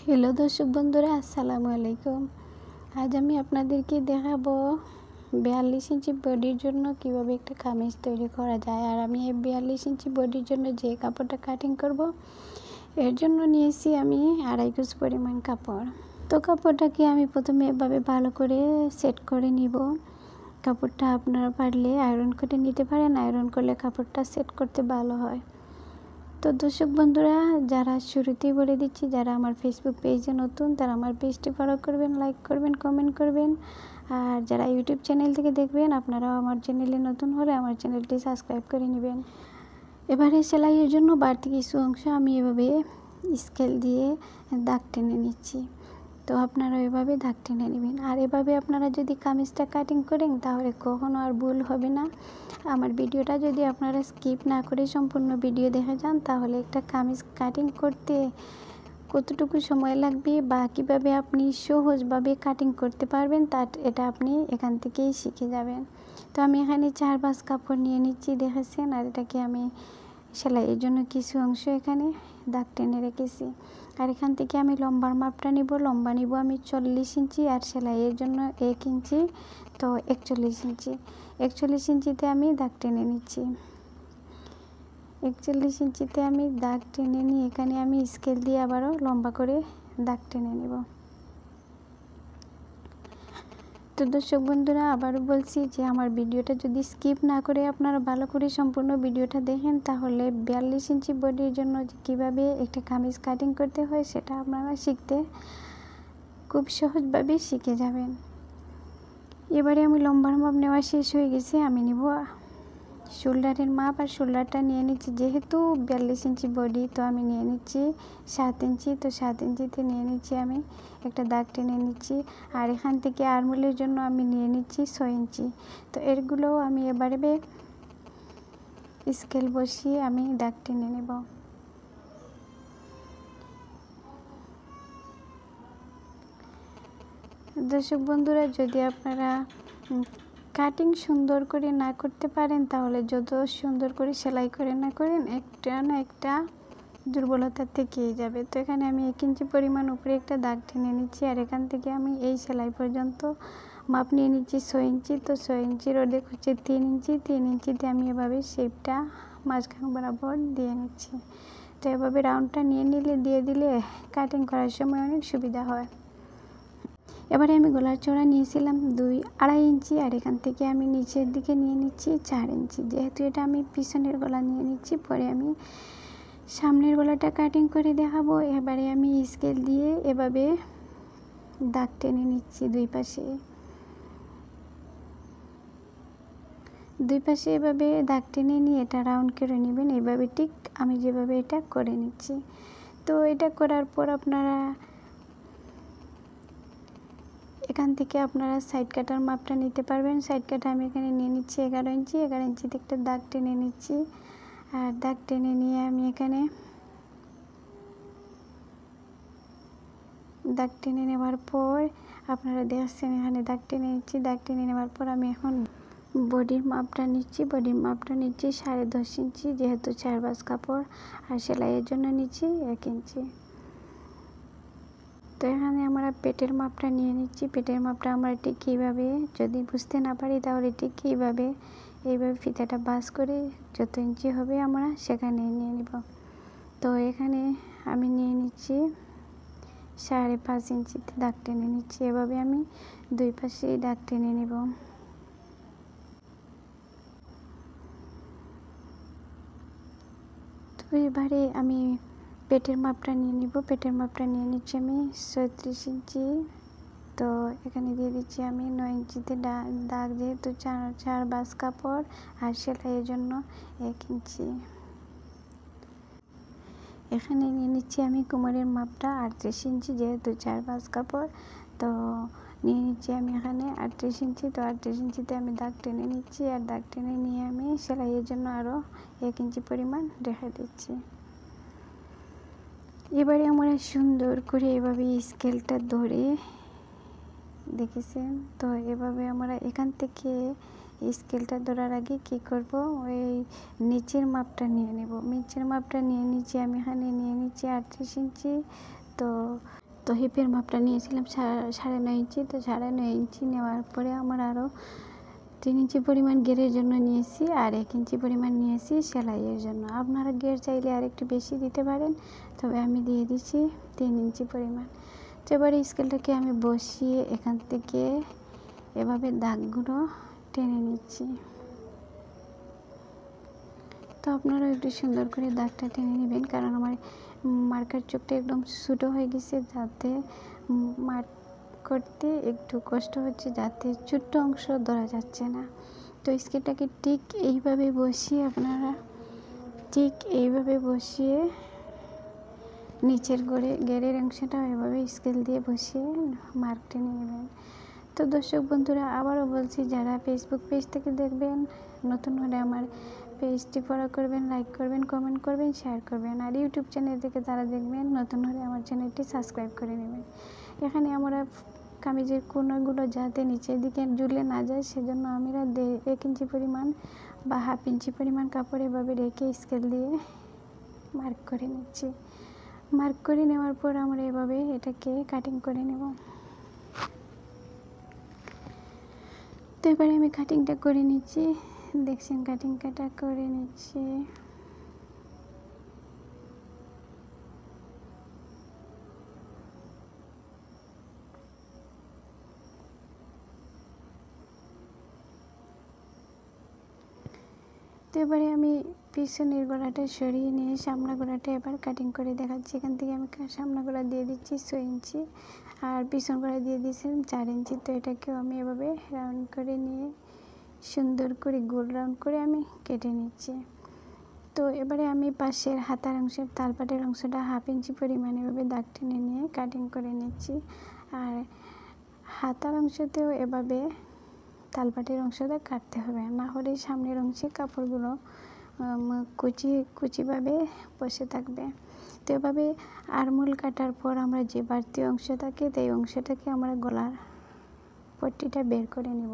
Hello দর্শক বন্ধুরা, আসসালামু আলাইকুম। আজ আমি আপনাদেরকে দেখাবো 42 ইঞ্চি বডির জন্য কিভাবে একটা কামিজ তৈরি করা যায়। আর আমি এই 42 ইঞ্চি বডির জন্য যে কাপড়টা কাটিং করব, এর জন্য নিয়েছি আমি 2.5 গজ পরিমাণ কাপড়। তো কাপড়টাকে আমি প্রথমে এভাবে ভালো করে সেট করে নিব। কাপড়টা আপনারা পারলে আয়রন করে নিতে পারেন, আয়রন করলে কাপড়টা সেট করতে ভালো হয়। তো দর্শক বন্ধুরা, যারা শুরুতেই বলে দিচ্ছি, যারা আমার ফেসবুক পেজে নতুন তারা আমার পেজটি ফলো করবেন, লাইক করবেন, কমেন্ট করবেন। আর যারা ইউটিউব চ্যানেল থেকে দেখবেন, আপনারাও আমার চ্যানেলে নতুন হলে আমার চ্যানেলটি সাবস্ক্রাইব করে নেবেন। এবারে সেলাইয়ের জন্য বাড়তি কিছু অংশ আমি এভাবে স্কেল দিয়ে দাগ টেনে নিচ্ছি। তো আপনারা এভাবে দাগ টেনে নেবেন। আর এভাবে আপনারা যদি কামিজটা কাটিং করেন তাহলে কখনো আর ভুল হবে না। আমার ভিডিওটা যদি আপনারা স্কিপ না করে সম্পূর্ণ ভিডিও দেখে যান, তাহলে একটা কামিজ কাটিং করতে কতটুকু সময় লাগবে বা কীভাবে আপনি সহজভাবে কাটিং করতে পারবেন এটা আপনি এখান থেকেই শিখে যাবেন। তো আমি এখানে 4 ভাঁজ কাপড় নিয়ে নিচ্ছি, দেখেছেন। আর এটাকে আমি সেলাইয়ের জন্য কিছু অংশ এখানে দাগ টেনে রেখেছি। আর এখান থেকে আমি লম্বার মাপটা নিব। লম্বা নিব আমি 40 ইঞ্চি, আর সেলাইয়ের জন্য 1 ইঞ্চি, তো 41 ইঞ্চি। 41 ইঞ্চিতে আমি দাগ টেনে নিচ্ছি। 41 ইঞ্চিতে আমি দাগ টেনে নিয়ে এখানে আমি স্কেল দিয়ে আবারও লম্বা করে দাগ টেনে নেব। তো দর্শক বন্ধুরা, আবারও বলছি যে আমার ভিডিওটা যদি স্কিপ না করে আপনারা ভালো করে সম্পূর্ণ ভিডিওটা দেখেন, তাহলে 42 ইঞ্চি বডির জন্য কীভাবে একটা কামিজ কাটিং করতে হয় সেটা আপনারা শিখতে খুব সহজভাবে শিখে যাবেন। এবারে আমি লম্বার মাপ নেওয়া শেষ হয়ে গেছে। আমি নিব শোল্ডারের মাপ, আর শোল্ডারটা নিয়ে নিচ্ছি, যেহেতু 42 ইঞ্চি বডি, তো আমি নিয়ে নিচ্ছি 7 ইঞ্চি। তো 7 ইঞ্চিতে নিয়ে নিচ্ছি আমি একটা দাগ টেনে নিচ্ছি। আর এখান থেকে আর্মহোলের জন্য আমি নিয়ে নিচ্ছি 6 ইঞ্চি। তো এরগুলোও আমি এবারে স্কেল বসিয়ে আমি দাগ টেনে নেব। দর্শক বন্ধুরা, যদি আপনারা কাটিং সুন্দর করে না করতে পারেন, তাহলে যত সুন্দর করে সেলাই করে না করেন, একটা না একটা দুর্বলতা থেকেই যাবে। তো এখানে আমি 1 ইঞ্চি পরিমাণ উপরে একটা দাগ টেনে নিচ্ছি। আর এখান থেকে আমি এই সেলাই পর্যন্ত মাপ নিয়ে নিচ্ছি 6 ইঞ্চি। তো 6 ইঞ্চির অর্ধেক হচ্ছে 3 ইঞ্চি। 3 ইঞ্চিতে আমি এভাবে শেপটা মাঝখান বরাবর দিয়ে নিচ্ছি। তো এভাবে রাউন্ডটা নিয়ে দিয়ে দিলে কাটিং করার সময় অনেক সুবিধা হয়। এবারে আমি গলার চওড়া নিয়েছিলাম 2.5 ইঞ্চি, আর এখান থেকে আমি নিচের দিকে নিয়ে নিচ্ছি 4 ইঞ্চি। যেহেতু এটা আমি পিছনের গলা নিয়ে নিচ্ছি, পরে আমি সামনের গলাটা কাটিং করে দেখাবো। এবারে আমি স্কেল দিয়ে এভাবে দাগ টেনে নিচ্ছি দুই পাশে এভাবে দাগ টেনে নিয়ে এটা রাউন্ড করে নেবেন। এভাবে ঠিক আমি যেভাবে এটা করে নিচ্ছি। তো এটা করার পর আপনারা এখান থেকে আপনারা সাইড কাটার মাপটা নিতে পারবেন। সাইড কাটা আমি এখানে নিয়ে নিচ্ছি 11 ইঞ্চি। 11 ইঞ্চিতে একটা দাগ টেনে নিচ্ছি। আর দাগ টেনে নিয়ে আমি এখানে দাগ টেনে নেওয়ার পর আপনারা দেখছেন এখানে দাগ টেনে নিচ্ছি। দাগ টেনে নেওয়ার পর আমি এখন বডির মাপটা নিচ্ছি। বডির মাপটা নিচ্ছি 10.5 ইঞ্চি, যেহেতু 4 ভাঁজ কাপড়। আর সেলাইয়ের জন্য নিচ্ছি 1 ইঞ্চি। তো এখানে আমরা পেটের মাপটা নিয়ে নিচ্ছি। পেটের মাপটা আমরা ঠিক কীভাবে, যদি বুঝতে না পারি তাহলে ঠিক এইভাবে ফিতাটা ভাঁজ করে যত ইঞ্চি হবে আমরা সেখানে নিয়ে নিব। তো এখানে আমি নিয়ে নিচ্ছি 5.5 ইঞ্চিতে দাগ টেনে নিচ্ছি। এভাবে আমি দুই পাশেই দাগ টেনে নেব। তো এবারে আমি পেটের মাপটা নিয়ে নিব। পেটের মাপটা নিয়ে নিচ্ছি আমি 36 ইঞ্চি। তো এখানে দিয়ে দিচ্ছি আমি 9 ইঞ্চিতে দাগ, যেহেতু 4 ভাঁজ কাপড় আর সেলাইয়ের জন্য 1 ইঞ্চি। এখানে নিয়ে নিচ্ছি আমি কোমরের মাপটা 38 ইঞ্চি, যেহেতু 4 ভাঁজ কাপড়। তো নিয়ে নিচ্ছি আমি এখানে 38 ইঞ্চি। তো 38 ইঞ্চিতে আমি দাগ টেনে নিচ্ছি। আর দাগ টেনে নিয়ে আমি সেলাইয়ের জন্য আরও 1 ইঞ্চি পরিমাণ রেখে দিচ্ছি। এবারে আমরা সুন্দর করে এভাবে স্কেলটা ধরে, দেখেছেন তো, এভাবে আমরা এখান থেকে স্কেলটা ধরার আগে কি করব, ওই নিচের মাপটা নিয়ে নেব। নিচের মাপটা নিয়ে নিচ্ছি আমি এখানে নিয়ে নিচ্ছি 38 ইঞ্চি। তো তো হিপের মাপটা নিয়েছিলাম 9.5 ইঞ্চি। তো 9.5 ইঞ্চি নেওয়ার পরে আমার আরও 3 ইঞ্চি পরিমাণ গেরের জন্য নিয়েছি আর 1 ইঞ্চি পরিমাণ নিয়েছি সেলাইয়ের জন্য। আপনারা গের চাইলে আর একটু বেশি দিতে পারেন, তবে আমি দিয়ে দিচ্ছি 3 ইঞ্চি পরিমাণ। তো এবারে স্কেলটাকে আমি বসিয়ে এখান থেকে এভাবে দাগগুলো টেনে নিচ্ছি। তো আপনারাও একটু সুন্দর করে দাগটা টেনে নেবেন, কারণ আমার মার্কার চোখটা একদম ছোটো হয়ে গেছে, যাতে মার্ক করতে একটু কষ্ট হচ্ছে, যাতে ছোট্ট অংশ ধরা যাচ্ছে না। তো স্কেলটাকে ঠিক এইভাবে বসিয়ে আপনারা নিচের গেরের অংশটা এভাবে স্কেল দিয়ে বসিয়ে মার্ক টেনে নেবেন। তো দর্শক বন্ধুরা, আবারও বলছি, যারা ফেসবুক পেজ থেকে দেখবেন, নতুন হলে আমার পেজটি ফলো করবেন, লাইক করবেন, কমেন্ট করবেন, শেয়ার করবেন। আর ইউটিউব চ্যানেল থেকে যারা দেখবেন, নতুন হলে আমার চ্যানেলটি সাবস্ক্রাইব করে নেবেন। এখানে আমরা কামিজের কোণাগুলো যাতে নিচের দিকে ঝুলে না যায়, সেজন্য আমরা 1 ইঞ্চি পরিমাণ বা 1/2 ইঞ্চি পরিমাণ কাপড় এভাবে রেখে স্কেল দিয়ে মার্ক করে নিচ্ছি। মার্ক করে নেওয়ার পর আমরা এভাবে এটাকে কাটিং করে নেব। তো এবারে আমি কাটিংটা করে নিচ্ছি, দেখছেন কাটিংটা করে নিচ্ছি। তো এবারে আমি পিছনের গলাটা সরিয়ে নিয়ে সামনের গলাটা এবার কাটিং করে দেখাচ্ছি। এখান থেকে আমি সামনের গলা দিয়ে দিচ্ছি 6 ইঞ্চি আর পিছন গলা দিয়ে দিয়েছিলাম 4 ইঞ্চি। তো এটাকেও আমি এভাবে রাউন্ড করে নিয়ে সুন্দর করে গোল রাউন্ড করে আমি কেটে নিচ্ছি। তো এবারে আমি পাশের হাতার অংশের তালপাটের অংশটা 1/2 ইঞ্চি পরিমাণ এভাবে দাগ টেনে নিয়ে কাটিং করে নিচ্ছি। আর হাতার অংশতেও এভাবে তালপাটের অংশটা কাটতে হবে, না হলে সামনের অংশে কাপড়গুলো কুচিভাবে বসে থাকবে। তো এভাবে আরমোল কাটার পর আমরা যে বাড়তি অংশ থাকে, সেই অংশটাকে আমরা গলার পট্টিটা বের করে নেব।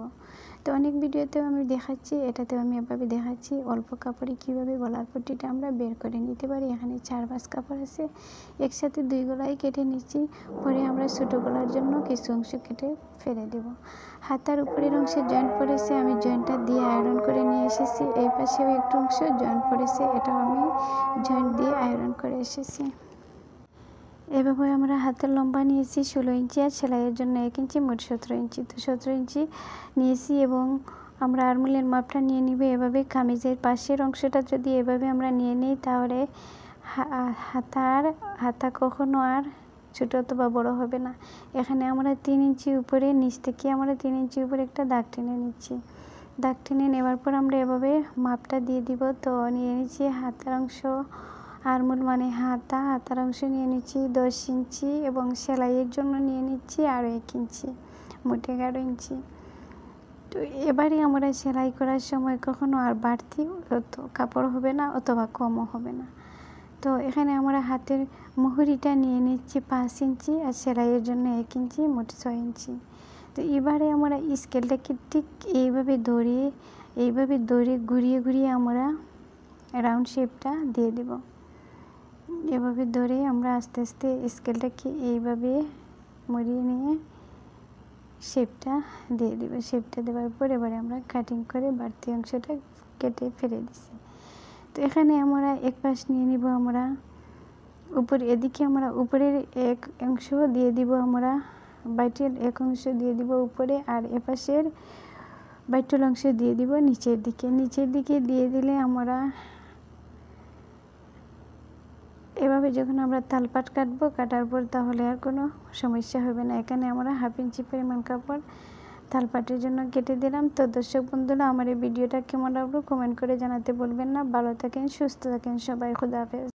তো অনেক ভিডিওতেও আমি দেখাচ্ছি, এটাতেও আমি এভাবে দেখাচ্ছি অল্প কাপড়ে কীভাবে গলার পট্টিটা আমরা বের করে নিতে পারি। এখানে 4 ভাঁজ কাপড় আছে, একসাথে 2 গলাই কেটে নিচ্ছি। পরে আমরা ছোটো গলার জন্য কিছু অংশ কেটে ফেলে দেব। হাতার উপরের অংশে জয়েন্ট পড়েছে, আমি জয়েন্টটা দিয়ে আয়রন করে নিয়ে এসেছি। এই পাশেও একটু অংশ জয়েন্ট পড়েছে, এটাও আমি জয়েন্ট দিয়ে আয়রন করে এসেছি। এভাবে আমরা হাতের লম্বা নিয়েছি 16 ইঞ্চি আর সেলাইয়ের জন্য 1 ইঞ্চি, মোট 17 ইঞ্চি। তো 17 ইঞ্চি নিয়েছি এবং আমরা আরমোলের মাপটা নিয়ে নিব। এভাবে কামিজের পাশের অংশটা যদি এভাবে আমরা নিয়ে নিই, তাহলে হাতা কখনো আর ছোটো অথবা বড় হবে না। এখানে আমরা 3 ইঞ্চি উপরে, নিচ থেকে আমরা 3 ইঞ্চি উপরে একটা দাগ টেনে নিচ্ছি। দাগ টেনে নেওয়ার পর আমরা এভাবে মাপটা দিয়ে দিব। তো নিয়ে নিচ্ছি হাতার অংশ, আরমোল মানে হাতার অংশ নিয়ে নিচ্ছি 10 ইঞ্চি এবং সেলাইয়ের জন্য নিয়ে নিচ্ছি আরও 1 ইঞ্চি, মোট 11 ইঞ্চি। তো এবারে আমরা সেলাই করার সময় কখনো আর বাড়তি কাপড় হবে না অথবা কমও হবে না। তো এখানে আমরা হাতের মুহুরিটা নিয়ে নিচ্ছি 5 ইঞ্চি আর সেলাইয়ের জন্য 1 ইঞ্চি, মোট 6 ইঞ্চি। তো এবারে আমরা স্কেলটাকে ঠিক এইভাবে ঘুরিয়ে আমরা রাউন্ড শেপটা দিয়ে দেব। এভাবে ধরে আমরা আস্তে আস্তে স্কেলটাকে এইভাবে মুড়িয়ে নিয়ে শেপটা দিয়ে দেব। শেপটা দেওয়ার পর এবারে আমরা কাটিং করে বাড়তি অংশটা কেটে ফেলে দিচ্ছি। তো এখানে আমরা এক পাশ নিয়ে নিব, আমরা এদিকে আমরা উপরের এক অংশ দিয়ে দিব, আমরা বাইটের এক অংশ দিয়ে দিব উপরে, আর এপাশের বাইটের অংশ দিয়ে দিব নিচের দিকে দিয়ে দিলে আমরা এভাবে যখন আমরা তালপাট কাটবো, কাটার পর তাহলে আর কোনো সমস্যা হবে না। এখানে আমরা 1/2 ইঞ্চি পরিমাণ কাপড় তালপাটের জন্য কেটে দিলাম। তো দর্শক বন্ধুরা, আমার এই ভিডিওটা কেমন লাগলো কমেন্ট করে জানাতে বলবেন না। ভালো থাকেন, সুস্থ থাকেন সবাই, খুদা হাফেজ।